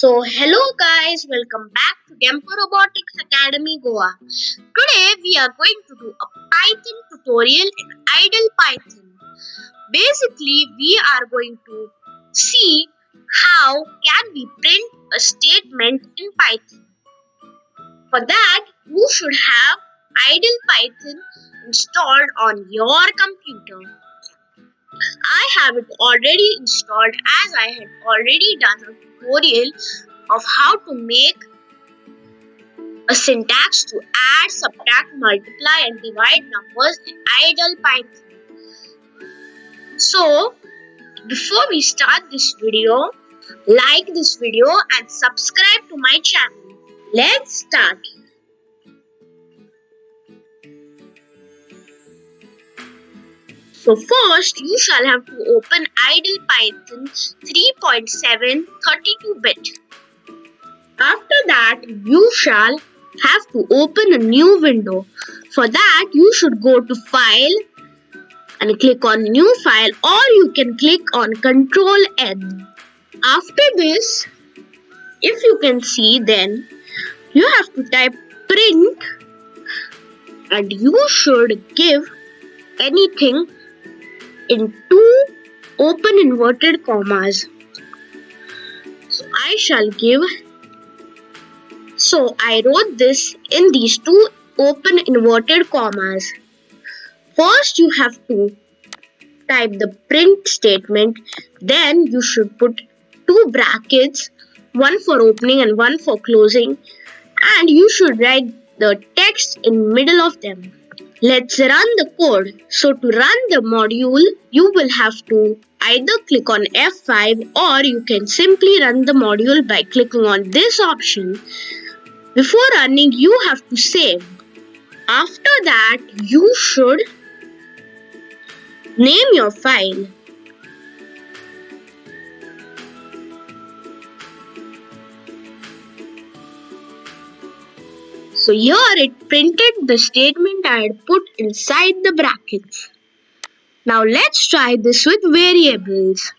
Hello guys, welcome back to Dempo Robotics Academy Goa. Today we are going to do a Python tutorial in idle Python. Basically, we are going to see how can we print a statement in Python. For that, you should have idle Python installed on your computer. I have it already installed as I had already done a tutorial of how to make a syntax to add, subtract, multiply and divide numbers in idle Python. So, before we start this video, like this video and subscribe to my channel. Let's start. So first, you shall have to open idle Python 3.7 32-bit. After that, you shall have to open a new window. For that, you should go to File and click on New File, or you can click on Control N. After this, if you can see, then you have to type print and you should give anything in two open inverted commas. So I shall give. So I wrote this in these two open inverted commas. First you have to type the print statement, then you should put two brackets, one for opening and one for closing, and you should write the text in middle of them. Let's run the code. So to run the module, you will have to either click on F5 or you can simply run the module by clicking on this option. Before running, you have to save. After that, you should name your file. So here it printed the statement I had put inside the brackets. Now let's try this with variables.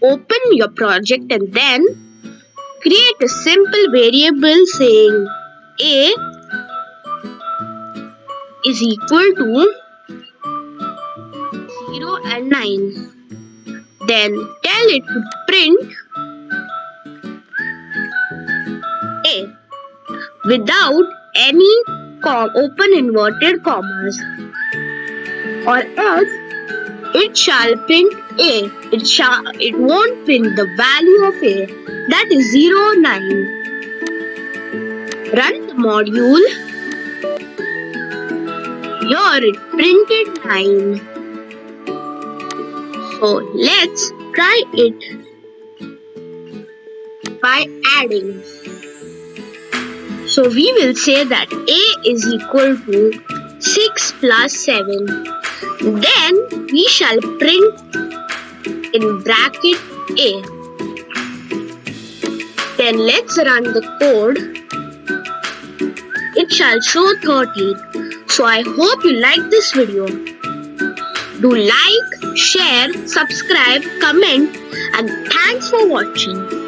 Open your project and then create a simple variable saying A is equal to 0 and 9. Then tell it to print A without any open inverted commas, or else it shall print A. It won't print the value of A, that is 0, 9. Run the module. Here it printed 9. So let's try it by adding. So we will say that A is equal to 6 plus 7. Then we shall print in bracket A. Then let's run the code. It shall show 13. So I hope you like this video. Do like, share, subscribe, comment and thanks for watching.